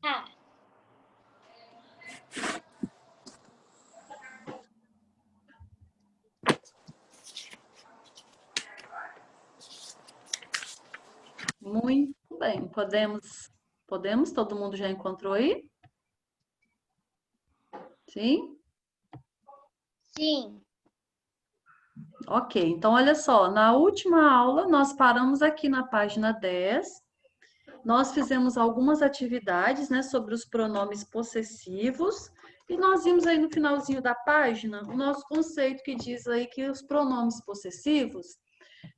Ah, Muito bem. Podemos? Todo mundo já encontrou aí? Sim? sim. Ok. Então, olha só. Na última aula, nós paramos aqui na página 10. Nós fizemos algumas atividades, né, sobre os pronomes possessivos. E nós vimos aí no finalzinho da página o nosso conceito que diz aí que os pronomes possessivos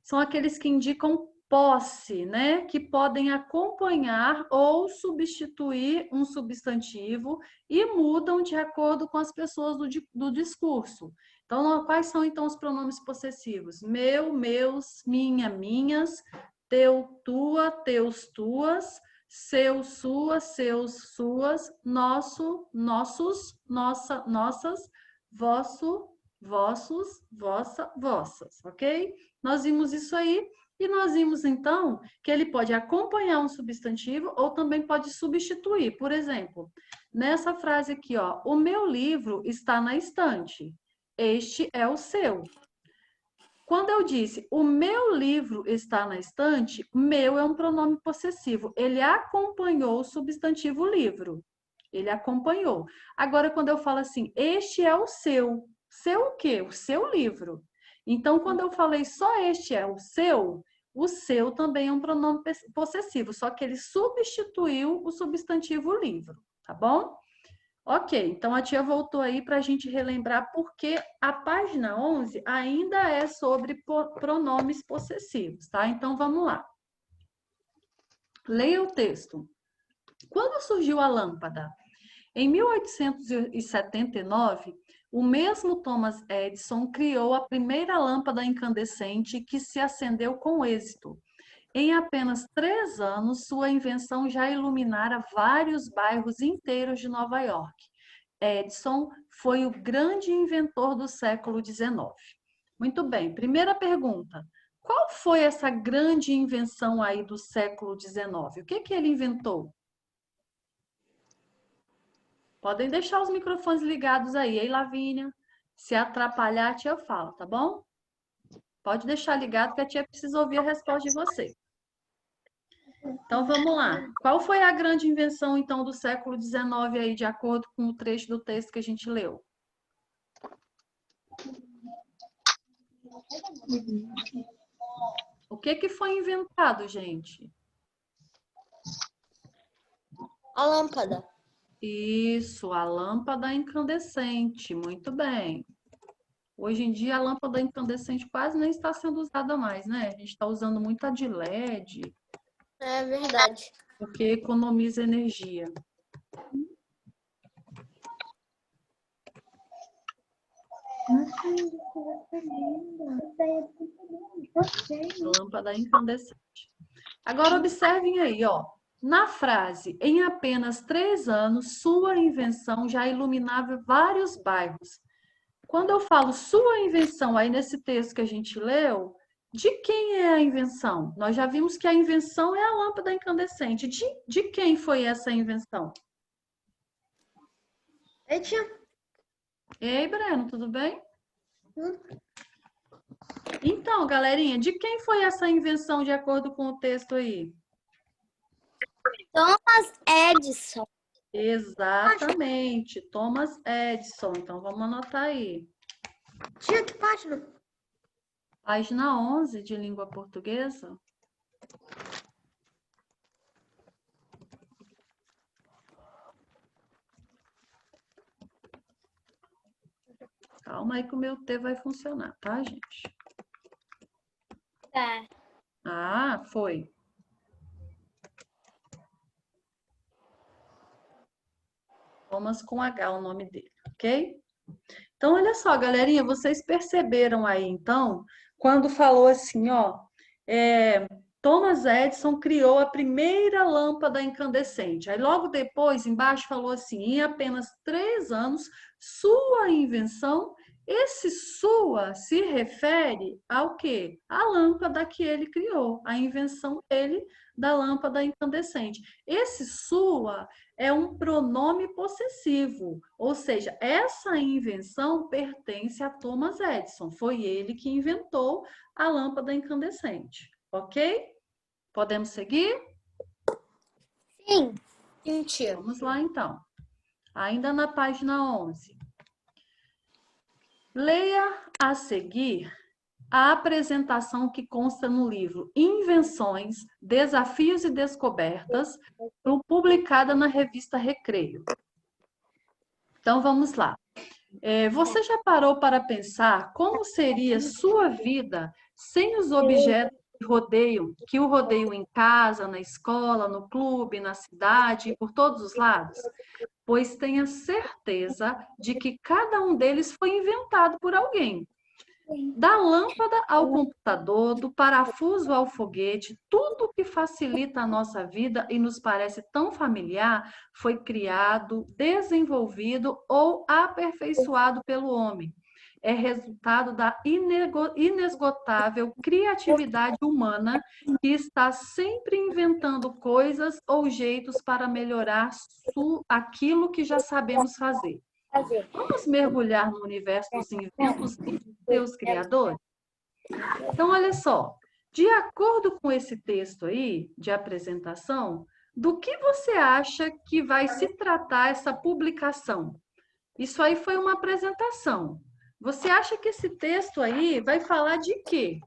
são aqueles que indicam posse, né? Que podem acompanhar ou substituir um substantivo e mudam de acordo com as pessoas do discurso. Então, quais são então os pronomes possessivos? Meu, meus, minha, minhas, teu, tua, teus, tuas, seu, sua, seus, suas, nosso, nossos, nossa, nossas, vosso, vossos, vossa, vossas, ok? Nós vimos isso aí e nós vimos então que ele pode acompanhar um substantivo ou também pode substituir. Por exemplo, nessa frase aqui, ó, o meu livro está na estante. Este é o seu. Quando eu disse o meu livro está na estante, meu é um pronome possessivo. Ele acompanhou o substantivo livro. Ele acompanhou. Agora, quando eu falo assim, este é o seu. Seu o quê? O seu livro. Então, quando eu falei só este é o seu também é um pronome possessivo, só que ele substituiu o substantivo livro, tá bom? Ok, então a tia voltou aí para a gente relembrar porque a página 11 ainda é sobre pronomes possessivos, tá? Então vamos lá. Leia o texto. Quando surgiu a lâmpada? Em 1879, o mesmo Thomas Edison criou a primeira lâmpada incandescente que se acendeu com êxito. Em apenas 3 anos, sua invenção já iluminara vários bairros inteiros de Nova York. Edison foi o grande inventor do século XIX. Muito bem, primeira pergunta. Qual foi essa grande invenção aí do século XIX? O que que ele inventou? Podem deixar os microfones ligados aí, hein, Lavínia? Se atrapalhar, a tia fala, tá bom? Pode deixar ligado que a tia precisa ouvir a resposta de você. Então vamos lá. Qual foi a grande invenção então do século XIX aí, de acordo com o trecho do texto que a gente leu? O que que foi inventado, gente? A lâmpada. Isso, a lâmpada incandescente. Muito bem. Hoje em dia a lâmpada incandescente quase nem está sendo usada mais, né? A gente está usando muito a de LED, É verdade. porque economiza energia. Lâmpada incandescente. Agora observem aí, ó. Na frase, em apenas 3 anos, sua invenção já iluminava vários bairros. Quando eu falo sua invenção aí nesse texto que a gente leu, de quem é a invenção? Nós já vimos que a invenção é a lâmpada incandescente. De quem foi essa invenção? Ei, tia. Ei, Breno, tudo bem? Então, galerinha, de quem foi essa invenção de acordo com o texto aí? Thomas Edison. Exatamente, Thomas Edison. Então, vamos anotar aí. Tia, que página? Página 11 de língua portuguesa. Calma aí que o meu T vai funcionar, tá, gente? Tá. Ah, foi. Thomas com H, o nome dele, ok? Então, olha só, galerinha, vocês perceberam aí, então, quando falou assim, ó, Thomas Edison criou a primeira lâmpada incandescente. Aí, logo depois, embaixo, falou assim, em apenas 3 anos, sua invenção Esse sua se refere ao quê? À lâmpada que ele criou, a invenção dele da lâmpada incandescente. Esse sua é um pronome possessivo, ou seja, essa invenção pertence a Thomas Edison. Foi ele que inventou a lâmpada incandescente, ok? Podemos seguir? Sim. Sim, tia. Vamos lá, então. Ainda na página 11. Leia a seguir a apresentação que consta no livro Invenções, Desafios e Descobertas, publicada na revista Recreio. Então, vamos lá. Você já parou para pensar como seria sua vida sem os objetos que o rodeiam em casa, na escola, no clube, na cidade e por todos os lados? Pois tenha certeza de que cada um deles foi inventado por alguém. Da lâmpada ao computador, do parafuso ao foguete, tudo que facilita a nossa vida e nos parece tão familiar foi criado, desenvolvido ou aperfeiçoado pelo homem. É resultado da inesgotável criatividade humana que está sempre inventando coisas ou jeitos para melhorar aquilo que já sabemos fazer. Vamos mergulhar no universo dos inventos e de seus criadores? Então, olha só, de acordo com esse texto aí de apresentação, do que você acha que vai se tratar essa publicação? Isso aí foi uma apresentação. Você acha que esse texto aí vai falar de quê?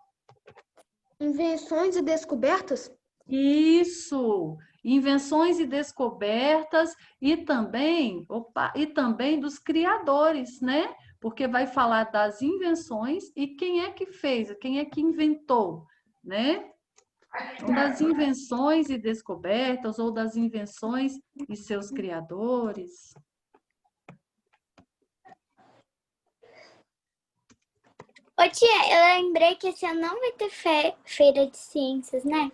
Invenções e descobertas? Isso! Invenções e descobertas e também dos criadores, né? Porque vai falar das invenções e quem é que fez, quem é que inventou, né? Então, das invenções e descobertas ou das invenções e seus criadores. Ô tia, eu lembrei que esse ano não vai ter feira de ciências, né?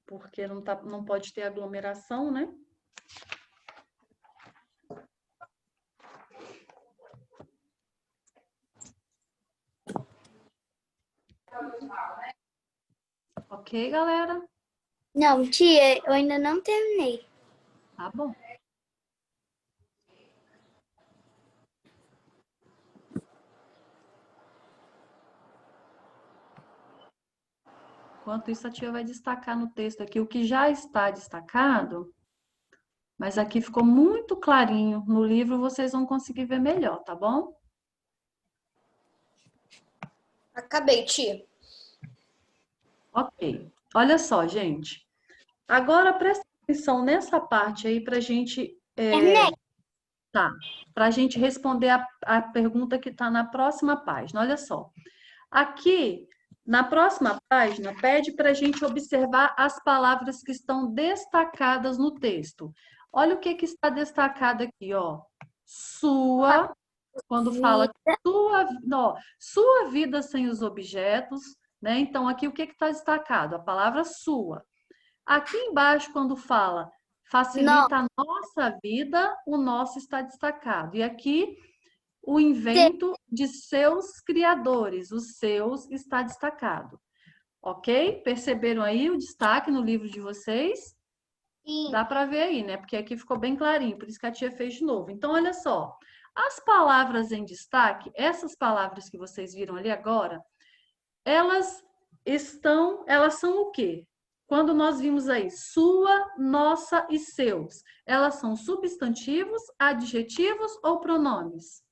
Porque não pode ter aglomeração, né? Ok, galera? Não, tia, eu ainda não terminei. Tá bom. Enquanto isso, a tia vai destacar no texto aqui o que já está destacado, mas aqui ficou muito clarinho. No livro vocês vão conseguir ver melhor, tá bom? Acabei, tia. Ok. Olha só, gente. Agora presta atenção nessa parte aí para a gente Terminei. para a gente responder a pergunta que está na próxima página. Olha só. Aqui, na próxima página, pede para a gente observar as palavras que estão destacadas no texto. Olha o que está destacado aqui, ó. Sua, quando fala sua vida sem os objetos, né? Então, aqui o que está destacado? A palavra sua. Aqui embaixo, quando fala facilita a nossa vida, o nosso está destacado. E aqui, o invento de seus criadores, os seus está destacado. Ok? Perceberam aí o destaque no livro de vocês? Sim. Dá para ver aí, né? Porque aqui ficou bem clarinho, por isso que a tia fez de novo. Então, olha só. As palavras em destaque, essas palavras que vocês viram ali agora, elas são o quê? Quando nós vimos aí sua, nossa e seus, elas são substantivos, adjetivos ou pronomes?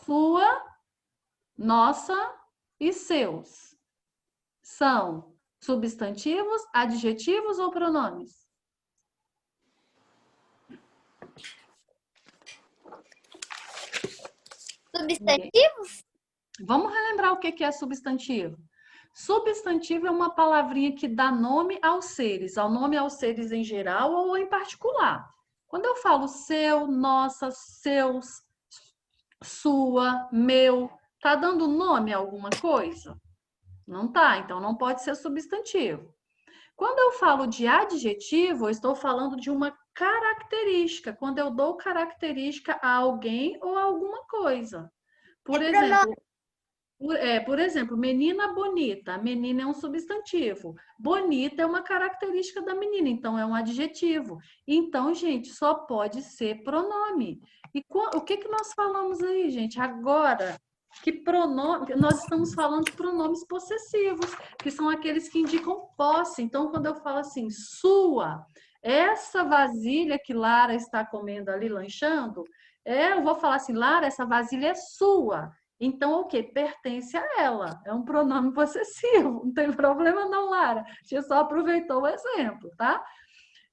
Sua, nossa e seus. São substantivos, adjetivos ou pronomes? Substantivos? Vamos relembrar o que é substantivo. Substantivo é uma palavrinha que dá nome aos seres, ao nome aos seres em geral ou em particular. Quando eu falo seu, nossa, seus, sua, meu, tá dando nome a alguma coisa? Não tá, então não pode ser substantivo. Quando eu falo de adjetivo, eu estou falando de uma característica. Quando eu dou característica a alguém ou a alguma coisa. Por exemplo, por exemplo, menina bonita. Menina é um substantivo. Bonita é uma característica da menina, então é um adjetivo. Então, gente, só pode ser pronome. E o que que nós falamos aí, gente? Agora, que pronome, nós estamos falando de pronomes possessivos, que são aqueles que indicam posse. Então, quando eu falo assim, sua, essa vasilha que Lara está comendo ali, lanchando, eu vou falar assim, Lara, essa vasilha é sua. Então, o que? Pertence a ela. É um pronome possessivo. Não tem problema não, Lara. A gente só aproveitou o exemplo, tá?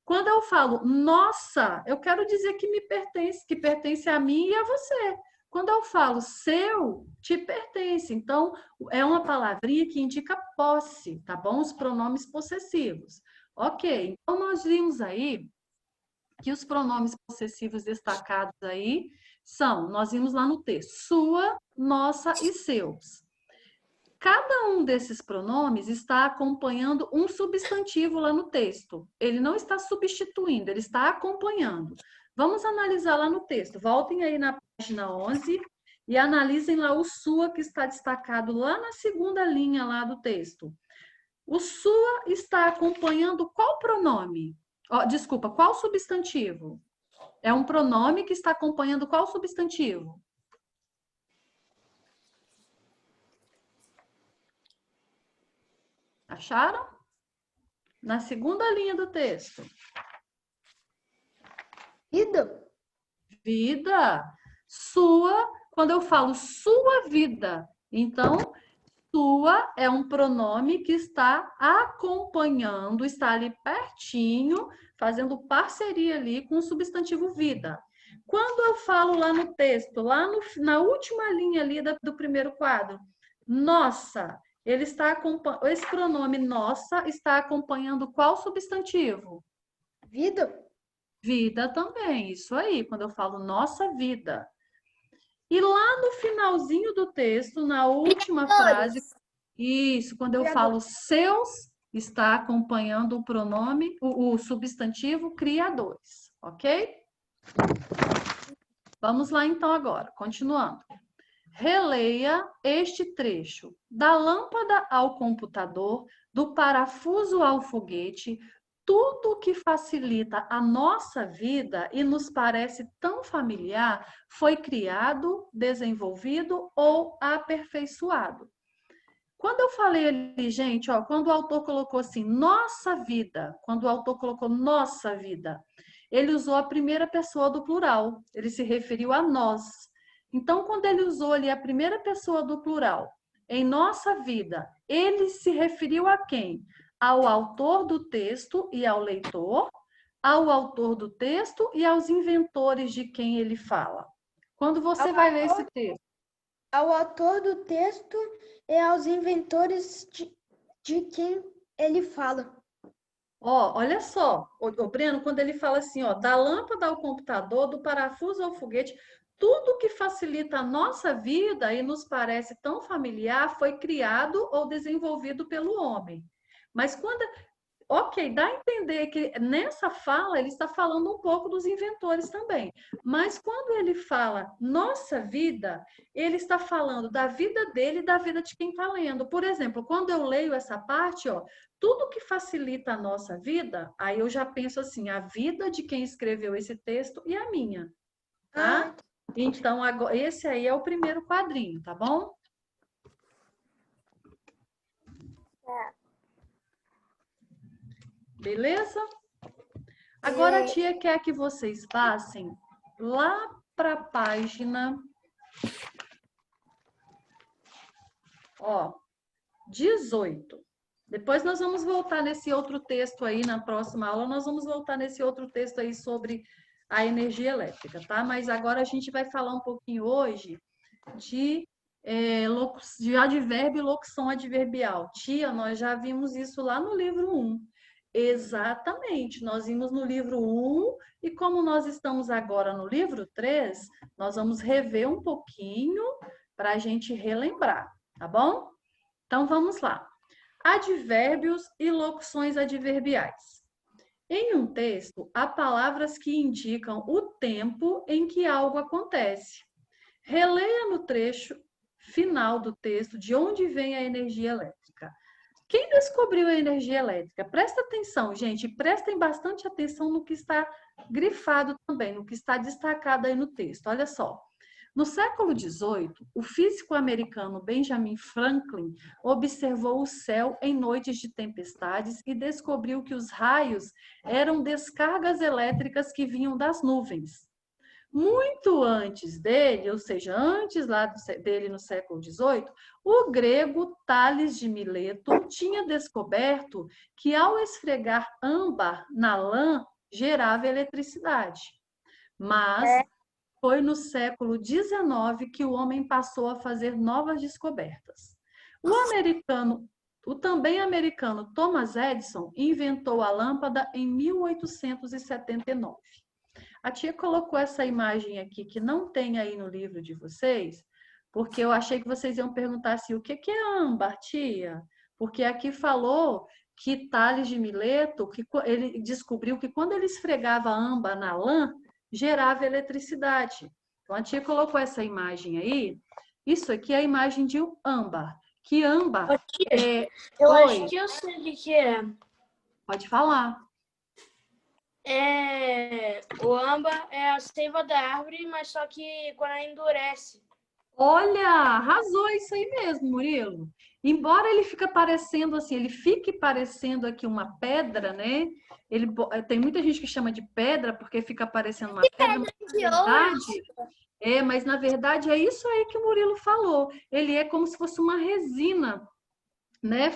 Quando eu falo nossa, eu quero dizer que me pertence, que pertence a mim e a você. Quando eu falo seu, te pertence. Então, é uma palavrinha que indica posse, tá bom? Os pronomes possessivos. Ok, então nós vimos aí que os pronomes possessivos destacados aí são, nós vimos lá no texto, sua, nossa e seus. Cada um desses pronomes está acompanhando um substantivo lá no texto. Ele não está substituindo, ele está acompanhando. Vamos analisar lá no texto. Voltem aí na página 11 e analisem lá o sua que está destacado lá na segunda linha lá do texto. O sua está acompanhando qual pronome? Oh, desculpa, qual substantivo? É um pronome que está acompanhando qual substantivo? Acharam? Na segunda linha do texto. Vida. Vida. Sua, quando eu falo sua vida, então, sua é um pronome que está acompanhando, está ali pertinho, fazendo parceria ali com o substantivo vida. Quando eu falo lá no texto, na última linha ali do primeiro quadro, nossa, esse pronome nossa está acompanhando qual substantivo? Vida. Vida também, isso aí, quando eu falo nossa vida. E lá no finalzinho do texto, na última frase, isso, quando eu falo seus, está acompanhando o pronome, o substantivo criadores, ok? Vamos lá então agora, continuando. Releia este trecho. Da lâmpada ao computador, do parafuso ao foguete, tudo que facilita a nossa vida e nos parece tão familiar foi criado, desenvolvido ou aperfeiçoado. Quando eu falei ali, gente, ó, quando o autor colocou assim, nossa vida, quando o autor colocou nossa vida, ele usou a primeira pessoa do plural, ele se referiu a nós. Então, quando ele usou ali a primeira pessoa do plural, em nossa vida, ele se referiu a quem? Ao autor do texto e ao leitor, ao autor do texto e aos inventores de quem ele fala. Quando você vai ler esse texto? Ao autor do texto e aos inventores de quem ele fala. Ó, olha só, o Breno, quando ele fala assim, ó, da lâmpada ao computador, do parafuso ao foguete, tudo que facilita a nossa vida e nos parece tão familiar foi criado ou desenvolvido pelo homem. Mas quando, ok, dá a entender que nessa fala ele está falando um pouco dos inventores também. Mas quando ele fala nossa vida, ele está falando da vida dele e da vida de quem está lendo. Por exemplo, quando eu leio essa parte, ó, tudo que facilita a nossa vida, aí eu já penso assim, a vida de quem escreveu esse texto e a minha, tá? Então, agora, esse aí é o primeiro quadrinho, tá bom? Beleza? Agora a tia quer que vocês passem lá para a página, ó, 18. Depois nós vamos voltar nesse outro texto aí, na próxima aula, nós vamos voltar nesse outro texto aí sobre a energia elétrica, tá? Mas agora a gente vai falar um pouquinho hoje de advérbio e locução adverbial. Tia, nós já vimos isso lá no livro 1. Exatamente, nós vimos no livro 1 e como nós estamos agora no livro 3, nós vamos rever um pouquinho para a gente relembrar, tá bom? Então vamos lá. advérbios e locuções adverbiais. Em um texto, há palavras que indicam o tempo em que algo acontece. Releia no trecho final do texto de onde vem a energia elétrica. Quem descobriu a energia elétrica? Presta atenção, gente, prestem bastante atenção no que está grifado também, no que está destacado aí no texto. Olha só. No século XVIII, o físico americano Benjamin Franklin observou o céu em noites de tempestades e descobriu que os raios eram descargas elétricas que vinham das nuvens. Muito antes dele, ou seja, antes lá dele no século XVIII, o grego Tales de Mileto tinha descoberto que ao esfregar âmbar na lã, gerava eletricidade. Mas foi no século XIX que o homem passou a fazer novas descobertas. O também americano Thomas Edison inventou a lâmpada em 1879. A tia colocou essa imagem aqui, que não tem aí no livro de vocês, porque eu achei que vocês iam perguntar assim, o que é âmbar, tia? Porque aqui falou que Tales de Mileto, que ele descobriu que quando ele esfregava âmbar na lã, gerava eletricidade. Então, a tia colocou essa imagem aí. Isso aqui é a imagem de um âmbar. Que âmbar Eu Oi. acho que eu sei o que é. Pode falar. O âmbar é a seiva da árvore, mas só que quando ela endurece. Olha, arrasou isso aí mesmo, Murilo. Embora ele fique parecendo assim, ele fique parecendo aqui uma pedra, né? Tem muita gente que chama de pedra porque fica parecendo uma pedra, mas na verdade é isso aí que o Murilo falou. Ele é como se fosse uma resina, né?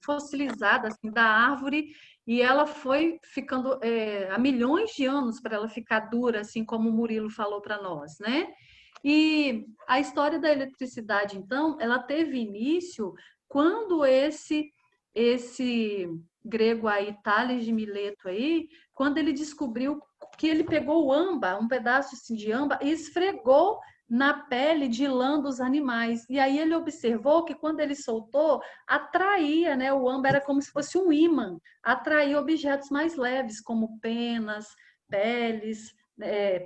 Fossilizada assim, da árvore, e ela foi ficando há milhões de anos para ela ficar dura, assim como o Murilo falou para nós, né? E a história da eletricidade, então, ela teve início quando esse grego aí, Tales de Mileto aí, quando ele descobriu que ele pegou o âmbar, um pedaço assim, de âmbar, e esfregou na pele de lã dos animais. E aí ele observou que quando ele soltou, atraía, né? O âmbar era como se fosse um ímã, atraía objetos mais leves, como penas, peles,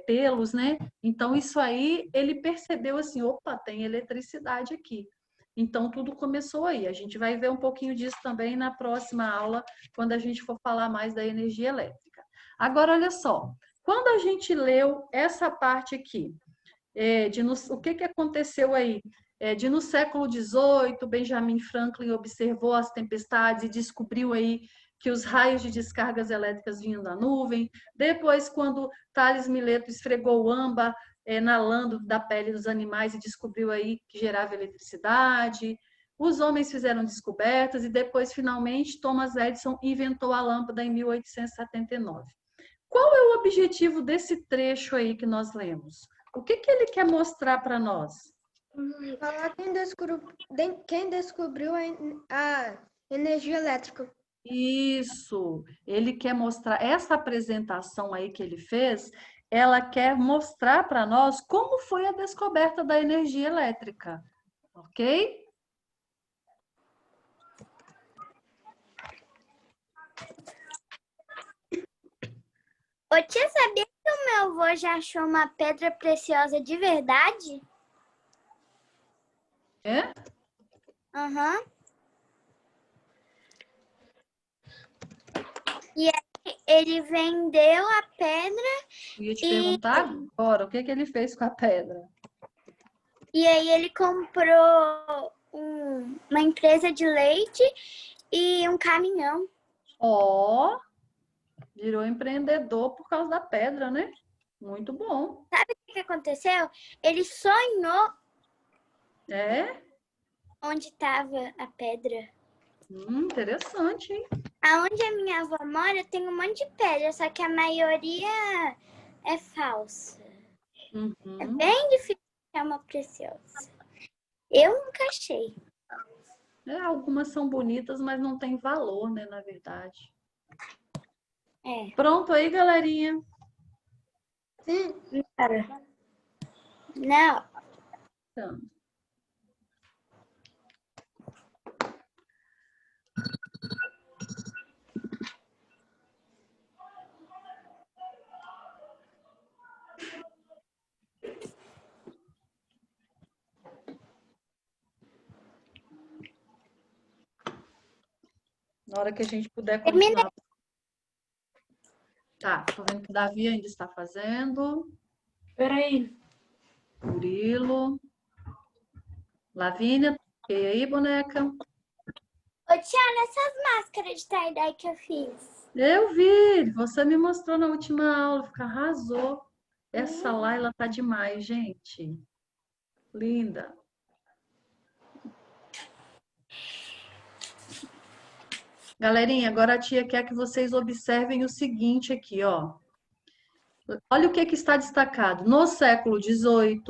pelos, né? Então, isso aí, ele percebeu assim, opa, tem eletricidade aqui. Então, tudo começou aí. A gente vai ver um pouquinho disso também na próxima aula, quando a gente for falar mais da energia elétrica. Agora, olha só, quando a gente leu essa parte aqui, o que aconteceu aí? No século XVIII, Benjamin Franklin observou as tempestades e descobriu aí que os raios de descargas elétricas vinham da nuvem. Depois, quando Tales Mileto esfregou o âmbar na lã da pele dos animais e descobriu aí que gerava eletricidade. Os homens fizeram descobertas e depois, finalmente, Thomas Edison inventou a lâmpada em 1879. Qual é o objetivo desse trecho aí que nós lemos? O que ele quer mostrar para nós? Falar quem descobriu a energia elétrica. Isso, ele quer mostrar, essa apresentação aí que ele fez, ela quer mostrar para nós como foi a descoberta da energia elétrica, ok? Ô, tia, sabia que o meu avô já achou uma pedra preciosa de verdade? É? Aham. E aí ele vendeu a pedra. Eu ia te perguntar agora, o que ele fez com a pedra? E aí ele comprou uma empresa de leite e um caminhão. Ó, virou empreendedor por causa da pedra, né? Muito bom. Sabe o que aconteceu? Ele sonhou onde estava a pedra. Interessante, hein? Aonde a minha avó mora tem um monte de pedra, só que a maioria é falsa. É bem difícil achar uma preciosa. Eu nunca achei. Algumas são bonitas, mas não tem valor, né, na verdade. Pronto aí, galerinha? Sim. Não. Então. Na hora que a gente puder continuar. Tá, tô vendo que o Davi ainda está fazendo. Peraí. Murilo. Lavínia, e aí, boneca? Ô, Tiana, essas máscaras de tie-dye que eu fiz. Eu vi, você me mostrou na última aula, fica arrasou. Essa Laila tá demais, gente. Linda. Galerinha, agora a tia quer que vocês observem o seguinte aqui, ó. Olha o que que está destacado. No século XVIII,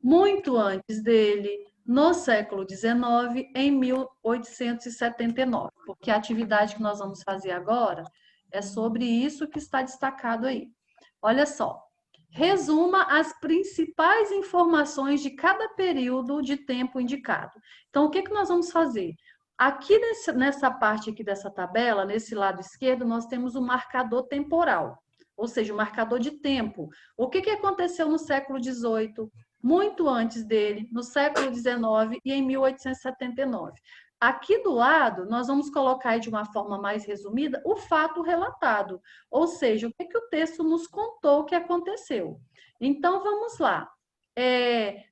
muito antes dele, no século XIX, em 1879. Porque a atividade que nós vamos fazer agora é sobre isso que está destacado aí. Olha só. Resuma as principais informações de cada período de tempo indicado. Então, o que que nós vamos fazer? Aqui nessa parte aqui dessa tabela, nesse lado esquerdo, nós temos o marcador temporal, ou seja, o marcador de tempo. O que que aconteceu no século XVIII, muito antes dele, no século XIX e em 1879. Aqui do lado, nós vamos colocar aí de uma forma mais resumida o fato relatado, ou seja, o que que o texto nos contou que aconteceu. Então, vamos lá.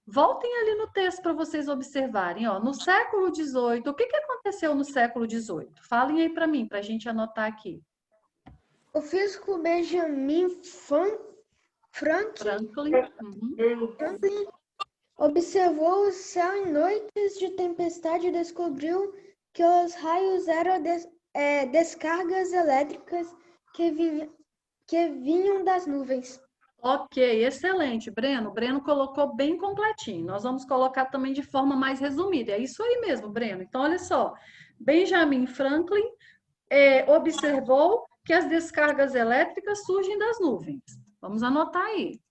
Voltem ali no texto para vocês observarem. Ó, no século XVIII, o que que aconteceu no século XVIII? Falem aí para mim, para a gente anotar aqui. O físico Benjamin Franklin. Franklin observou o céu em noites de tempestade e descobriu que os raios eram descargas elétricas que vinham das nuvens. Ok, excelente, Breno. Breno colocou bem completinho. Nós vamos colocar também de forma mais resumida. É isso aí mesmo, Breno. Então, olha só. Benjamin Franklin observou que as descargas elétricas surgem das nuvens. Vamos anotar aí.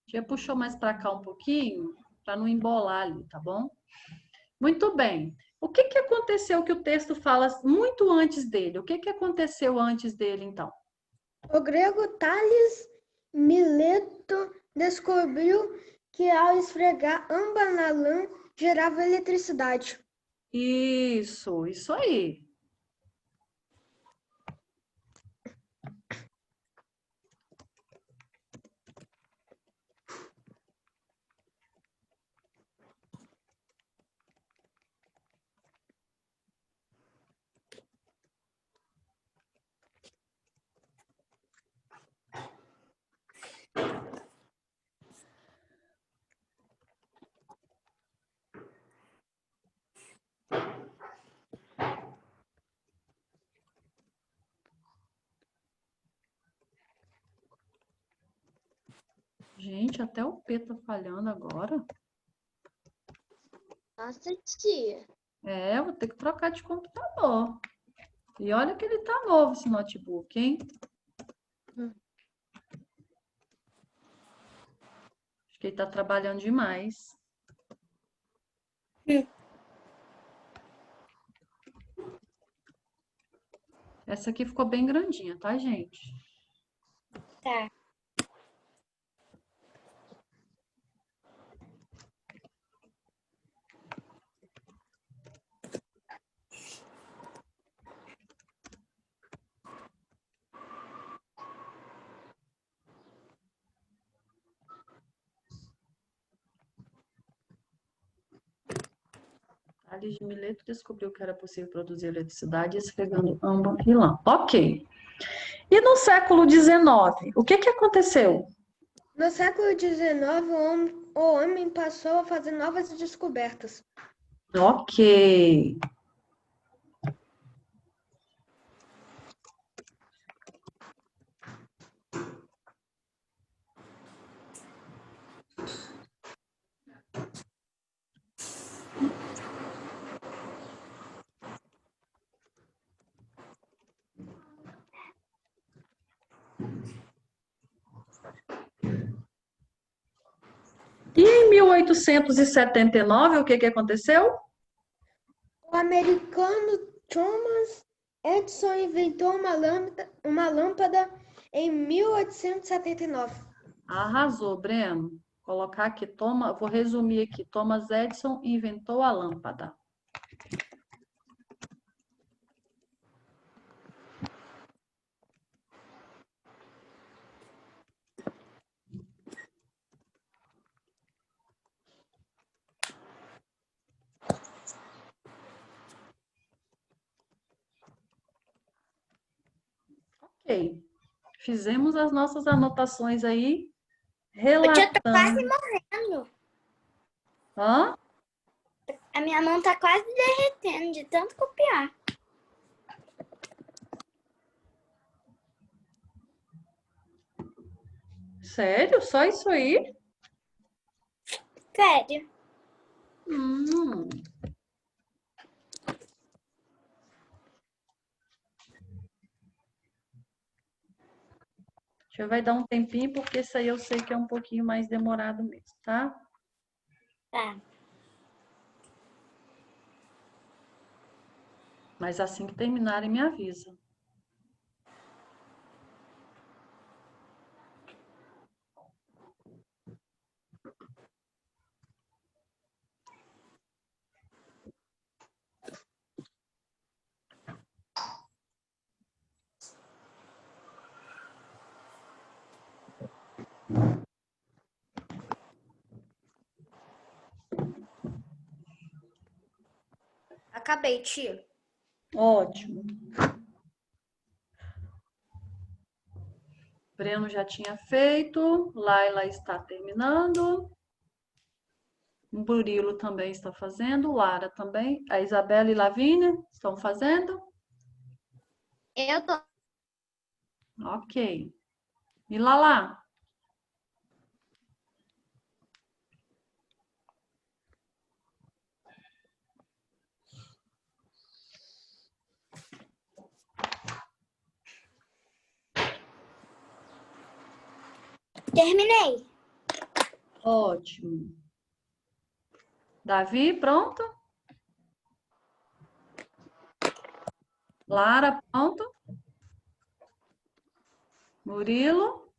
Já puxou mais para cá um pouquinho, para não embolar ali, tá bom? Muito bem. O que que aconteceu que o texto fala muito antes dele? O que que aconteceu antes dele, então? O grego Tales Mileto descobriu que ao esfregar âmbar na lã gerava eletricidade. Isso aí. Gente, até o P tá falhando agora. Nossa, tia. Vou ter que trocar de computador. E olha que ele tá novo, esse notebook, hein? Acho que ele tá trabalhando demais. Essa aqui ficou bem grandinha, tá, gente? Tá. Tales de Mileto descobriu que era possível produzir eletricidade esfregando âmbar e lã. Ok. E no século XIX, o que que aconteceu? No século XIX, o homem passou a fazer novas descobertas. Ok. 1879, o que que aconteceu? O americano Thomas Edison inventou uma lâmpada em 1879. Arrasou, Breno. Vou colocar aqui, vou resumir aqui. Thomas Edison inventou a lâmpada. Ok. Fizemos as nossas anotações aí, Eu tô quase relatando. morrendo. Hã? A minha mão tá quase derretendo de tanto copiar. Sério? Só isso aí? Sério. Hum. Já vai dar um tempinho, porque isso aí eu sei que é um pouquinho mais demorado mesmo, tá? Tá. Mas assim que terminarem, me avisa. Acabei, tia. Ótimo. Breno já tinha feito, Laila está terminando. O Burilo também está fazendo, Lara também. A Isabela e Lavínia estão fazendo? Eu tô. Ok. E Lala? Terminei. Ótimo. Davi, pronto? Lara, pronto? Murilo?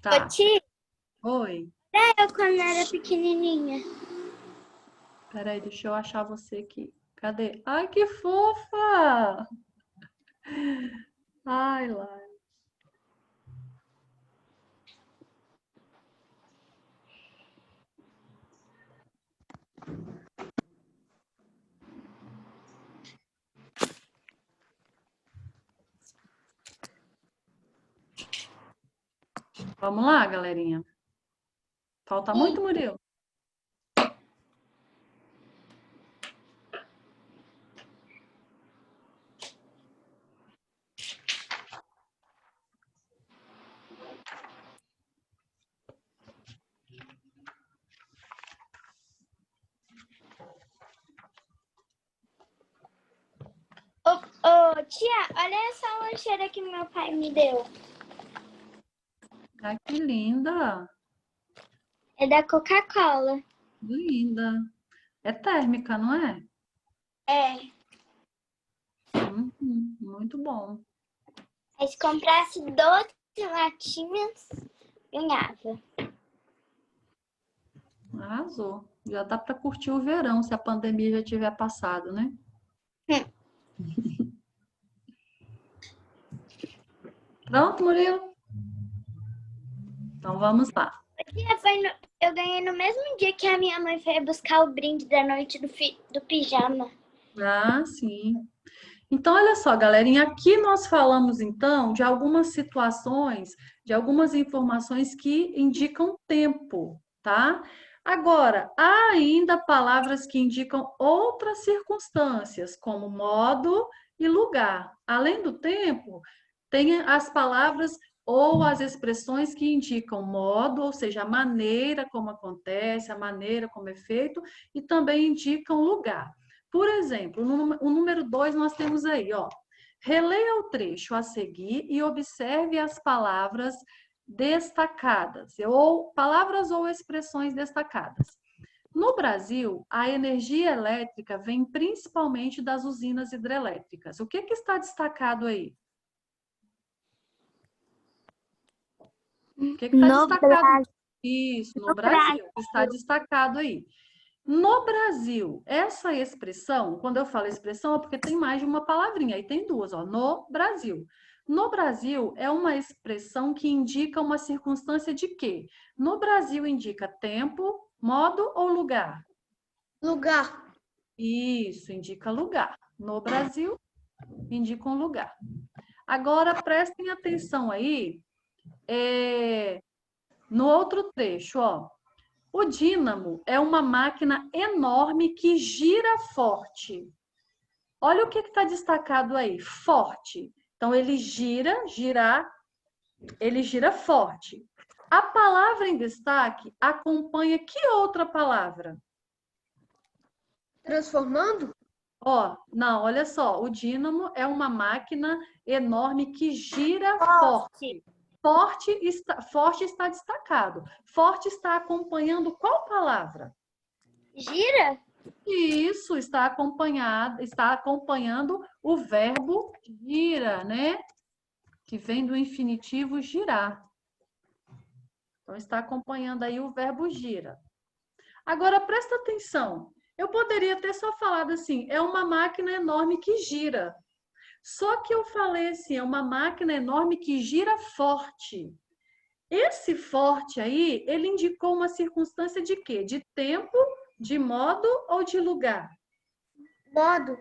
Tá. Ô, tia, Oi. eu quando era pequenininha. Peraí, deixa eu achar você aqui. Cadê? Ai, que fofa! Ai, Lara. Vamos lá, galerinha. Falta muito, Murilo? Ô, tia, olha essa lancheira que meu pai me deu. Ai, que linda! É da Coca-Cola. Linda. É térmica, não é? É. Muito bom. Aí se comprasse 12 latinhas, ganhava. Arrasou. Já dá para curtir o verão, se a pandemia já tiver passado, né? Pronto, Murilo? Então vamos lá. Tia, eu ganhei no mesmo dia que a minha mãe foi buscar o brinde da noite do pijama. Ah, sim. Então, olha só, galerinha, aqui nós falamos então de algumas situações, de algumas informações que indicam tempo, tá? Agora, há ainda palavras que indicam outras circunstâncias, como modo e lugar. Além do tempo, tem as palavras ou as expressões que indicam modo, ou seja, a maneira como acontece, a maneira como é feito, e também indicam lugar. Por exemplo, o número 2 nós temos aí, ó. Releia o trecho a seguir e observe as palavras destacadas, ou palavras ou expressões destacadas. No Brasil, a energia elétrica vem principalmente das usinas hidrelétricas. O que está destacado aí? O que está destacado? Isso, no Brasil, está destacado aí. No Brasil, essa expressão, quando eu falo expressão, é porque tem mais de uma palavrinha, aí tem duas, ó, no Brasil. No Brasil, é uma expressão que indica uma circunstância de quê? No Brasil, indica tempo, modo ou lugar? Lugar. Isso, indica lugar. No Brasil, indica um lugar. Agora, prestem atenção aí, no outro trecho, ó. O dínamo é uma máquina enorme que gira forte. Olha o que está destacado aí, forte. Então, ele gira forte. A palavra em destaque acompanha que outra palavra? Transformando? Ó, não, olha só, o dínamo é uma máquina enorme que gira forte. Forte está destacado. Forte está acompanhando qual palavra? Gira? Isso, está acompanhando o verbo gira, né? Que vem do infinitivo girar. Então, está acompanhando aí o verbo gira. Agora, presta atenção. Eu poderia ter só falado assim, é uma máquina enorme que gira. Só que eu falei assim, é uma máquina enorme que gira forte. Esse forte aí, ele indicou uma circunstância de quê? De tempo, de modo ou de lugar? Modo.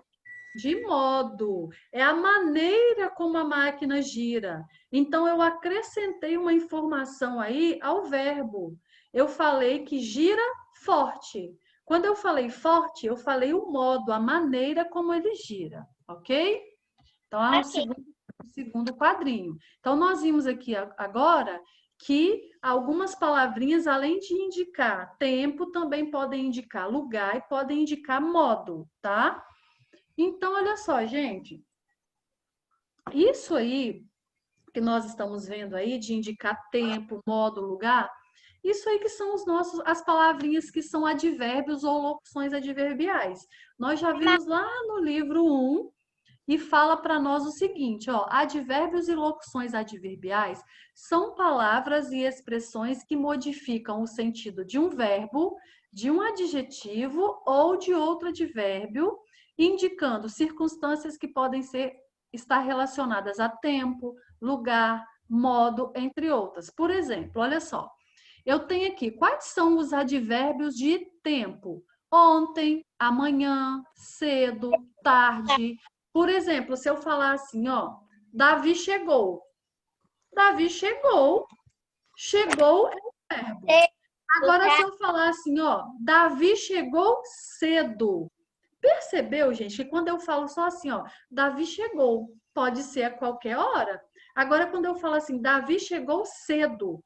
De modo. É a maneira como a máquina gira. Então, eu acrescentei uma informação aí ao verbo. Eu falei que gira forte. Quando eu falei forte, eu falei o modo, a maneira como ele gira, ok? Então, é o segundo quadrinho. Então, nós vimos aqui agora que algumas palavrinhas, além de indicar tempo, também podem indicar lugar e podem indicar modo, tá? Então, olha só, gente. Isso aí que nós estamos vendo aí, de indicar tempo, modo, lugar, isso aí que são as palavrinhas que são advérbios ou locuções adverbiais. Nós já vimos lá no livro 1, e fala para nós o seguinte, ó, advérbios e locuções adverbiais são palavras e expressões que modificam o sentido de um verbo, de um adjetivo ou de outro advérbio, indicando circunstâncias que podem estar relacionadas a tempo, lugar, modo, entre outras. Por exemplo, olha só, eu tenho aqui, quais são os advérbios de tempo? Ontem, amanhã, cedo, tarde. Por exemplo, se eu falar assim, ó, Davi chegou. Davi chegou. Chegou é o verbo. Agora, se eu falar assim, ó, Davi chegou cedo. Percebeu, gente, que quando eu falo só assim, ó, Davi chegou, pode ser a qualquer hora. Agora, quando eu falo assim, Davi chegou cedo,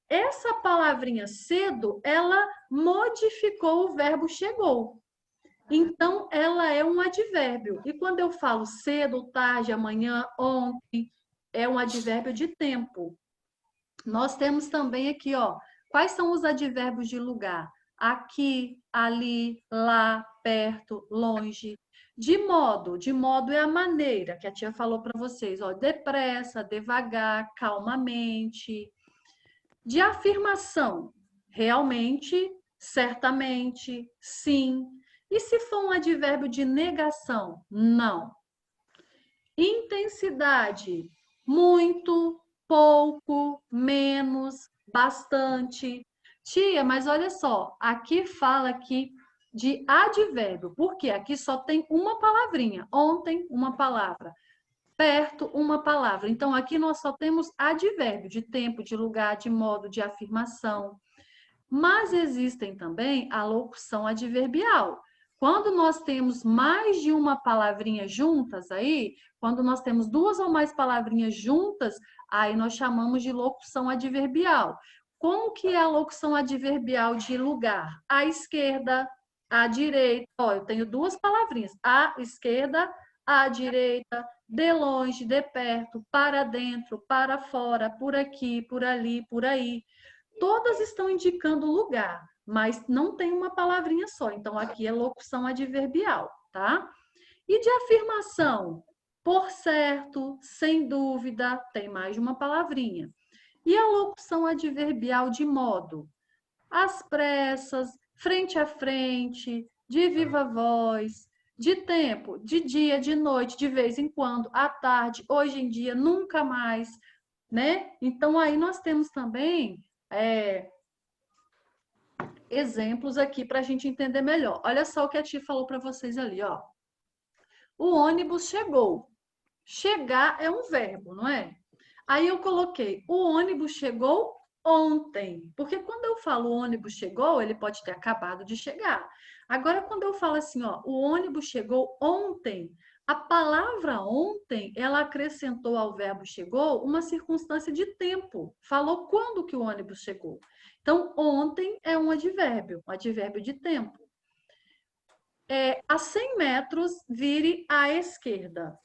essa palavrinha cedo, ela modificou o verbo chegou. Então, ela é um advérbio. E quando eu falo cedo, tarde, amanhã, ontem, é um advérbio de tempo. Nós temos também aqui, ó, quais são os advérbios de lugar? Aqui, ali, lá, perto, longe. De modo é a maneira que a tia falou para vocês, ó, depressa, devagar, calmamente. De afirmação, realmente, certamente, sim. E se for um advérbio de negação? Não. Intensidade, muito, pouco, menos, bastante. Tia, mas olha só, aqui fala aqui de advérbio, porque aqui só tem uma palavrinha. Ontem, uma palavra. Perto, uma palavra. Então, aqui nós só temos advérbio de tempo, de lugar, de modo, de afirmação. Mas existem também a locução adverbial. Quando nós temos mais de uma palavrinha juntas aí, quando nós temos duas ou mais palavrinhas juntas, aí nós chamamos de locução adverbial. Como que é a locução adverbial de lugar? À esquerda, à direita. Ó, eu tenho duas palavrinhas. À esquerda, à direita, de longe, de perto, para dentro, para fora, por aqui, por ali, por aí. Todas estão indicando lugar, mas não tem uma palavrinha só. Então, aqui é locução adverbial, tá? E de afirmação? Por certo, sem dúvida, tem mais de uma palavrinha. E a locução adverbial de modo? Às pressas, frente a frente, de viva voz, de tempo, de dia, de noite, de vez em quando, à tarde, hoje em dia, nunca mais, né? Então, aí nós temos também exemplos aqui para a gente entender melhor. Olha só o que a tia falou para vocês ali, ó. O ônibus chegou. Chegar é um verbo, não é? Aí eu coloquei, o ônibus chegou ontem. Porque quando eu falo o ônibus chegou, ele pode ter acabado de chegar. Agora, quando eu falo assim, ó, o ônibus chegou ontem, a palavra ontem, ela acrescentou ao verbo chegou uma circunstância de tempo. Falou quando que o ônibus chegou. Então, ontem é um advérbio de tempo. A 100 metros, vire à esquerda.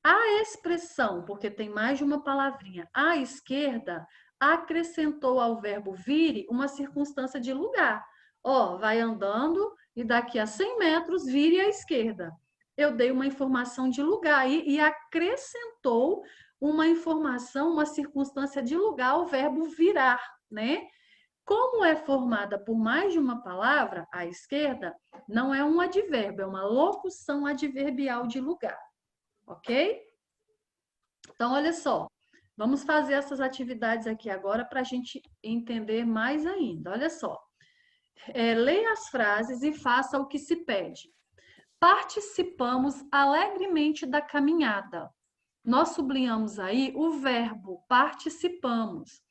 A expressão, porque tem mais de uma palavrinha, à esquerda, acrescentou ao verbo vire uma circunstância de lugar. Ó, vai andando e daqui a 100 metros, vire à esquerda. Eu dei uma informação de lugar e acrescentou uma informação, uma circunstância de lugar ao verbo virar, né? Como é formada por mais de uma palavra, à esquerda, não é um advérbio, é uma locução adverbial de lugar. Ok? Então, olha só. Vamos fazer essas atividades aqui agora para a gente entender mais ainda. Olha só. Leia as frases e faça o que se pede. Participamos alegremente da caminhada. Nós sublinhamos aí o verbo participamos.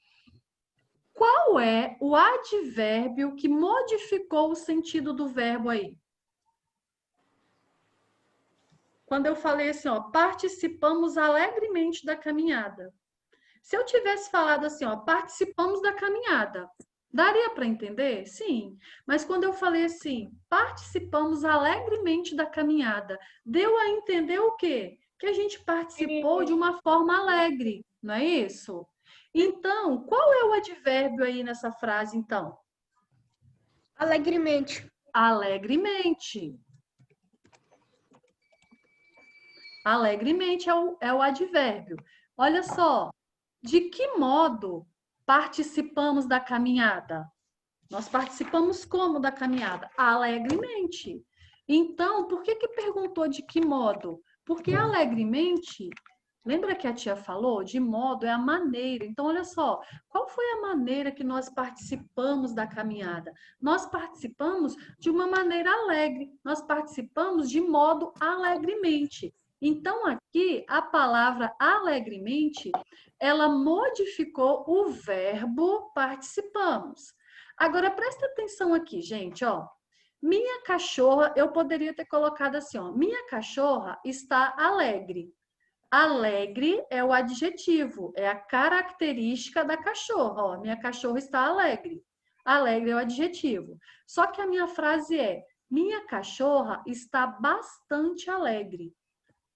Qual é o advérbio que modificou o sentido do verbo aí? Quando eu falei assim, ó, participamos alegremente da caminhada. Se eu tivesse falado assim, ó, participamos da caminhada, daria para entender? Sim. Mas quando eu falei assim, participamos alegremente da caminhada, deu a entender o quê? Que a gente participou de uma forma alegre, não é isso? Então, qual é o advérbio aí nessa frase, então? Alegremente. Alegremente. Alegremente é o advérbio. Olha só, de que modo participamos da caminhada? Nós participamos como da caminhada? Alegremente. Então, por que perguntou de que modo? Porque alegremente, lembra que a tia falou? De modo é a maneira. Então, olha só, qual foi a maneira que nós participamos da caminhada? Nós participamos de uma maneira alegre. Nós participamos de modo alegremente. Então, aqui, a palavra alegremente, ela modificou o verbo participamos. Agora, presta atenção aqui, gente, ó. Minha cachorra, eu poderia ter colocado assim, ó. Minha cachorra está alegre. Alegre é o adjetivo, é a característica da cachorra, ó. Minha cachorra está alegre. Alegre é o adjetivo. Só que a minha frase é: minha cachorra está bastante alegre.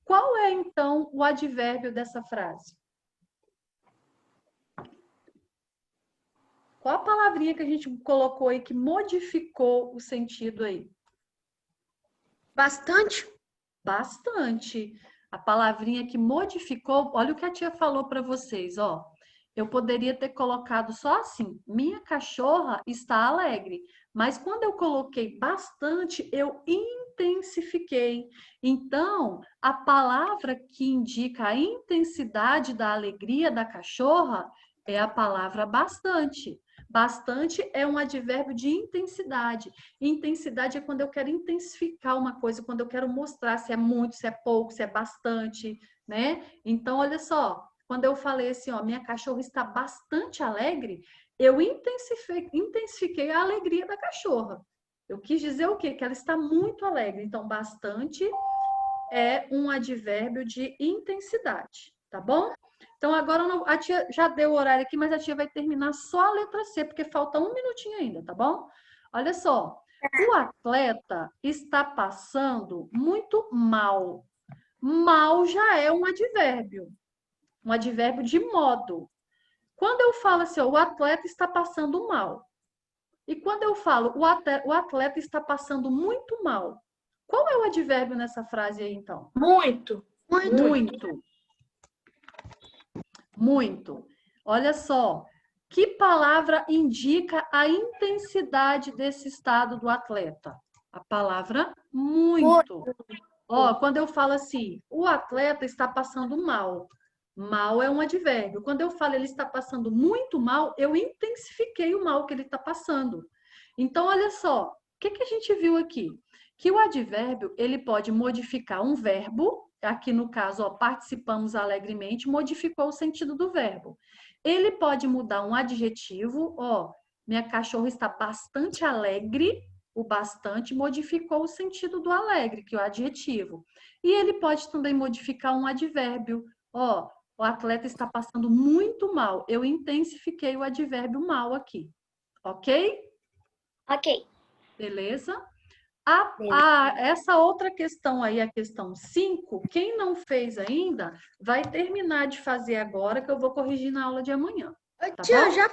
Qual é, então, o advérbio dessa frase? Qual a palavrinha que a gente colocou aí que modificou o sentido aí? Bastante. Bastante. A palavrinha que modificou, olha o que a tia falou para vocês, ó. Eu poderia ter colocado só assim, minha cachorra está alegre. Mas quando eu coloquei bastante, eu intensifiquei. Então, a palavra que indica a intensidade da alegria da cachorra é a palavra bastante. Bastante é um advérbio de intensidade. Intensidade é quando eu quero intensificar uma coisa, quando eu quero mostrar se é muito, se é pouco, se é bastante, né? Então, olha só, quando eu falei assim, ó, minha cachorra está bastante alegre, eu intensifiquei a alegria da cachorra. Eu quis dizer o quê? Que ela está muito alegre. Então, bastante é um advérbio de intensidade, tá bom? Então, agora a tia já deu o horário aqui, mas a tia vai terminar só a letra C, porque falta um minutinho ainda, tá bom? Olha só, o atleta está passando muito mal. Mal já é um advérbio de modo. Quando eu falo assim, ó, o atleta está passando mal. E quando eu falo o atleta está passando muito mal, qual é o advérbio nessa frase aí, então? Muito. Muito. Olha só, que palavra indica a intensidade desse estado do atleta? A palavra muito. Ó, quando eu falo assim, o atleta está passando mal. Mal é um advérbio. Quando eu falo ele está passando muito mal, eu intensifiquei o mal que ele está passando. Então, olha só, o que a gente viu aqui? Que o advérbio, ele pode modificar um verbo, aqui no caso, ó, participamos alegremente, modificou o sentido do verbo. Ele pode mudar um adjetivo, ó, minha cachorra está bastante alegre, o bastante modificou o sentido do alegre, que é o adjetivo. E ele pode também modificar um advérbio, ó, o atleta está passando muito mal. Eu intensifiquei o advérbio mal aqui. Ok? Ok. Beleza? Essa outra questão aí, a questão 5, quem não fez ainda, vai terminar de fazer agora, que eu vou corrigir na aula de amanhã. Tá Tia, bom? já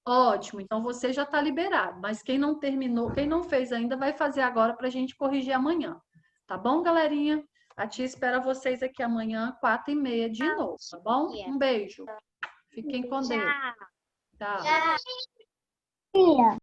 Ótimo, então você já está liberado. Mas quem não terminou, quem não fez ainda, vai fazer agora para a gente corrigir amanhã. Tá bom, galerinha? A tia espera vocês aqui amanhã, 4h30 de novo, tá bom? Um beijo. Fiquem com Deus. Tchau. Tchau.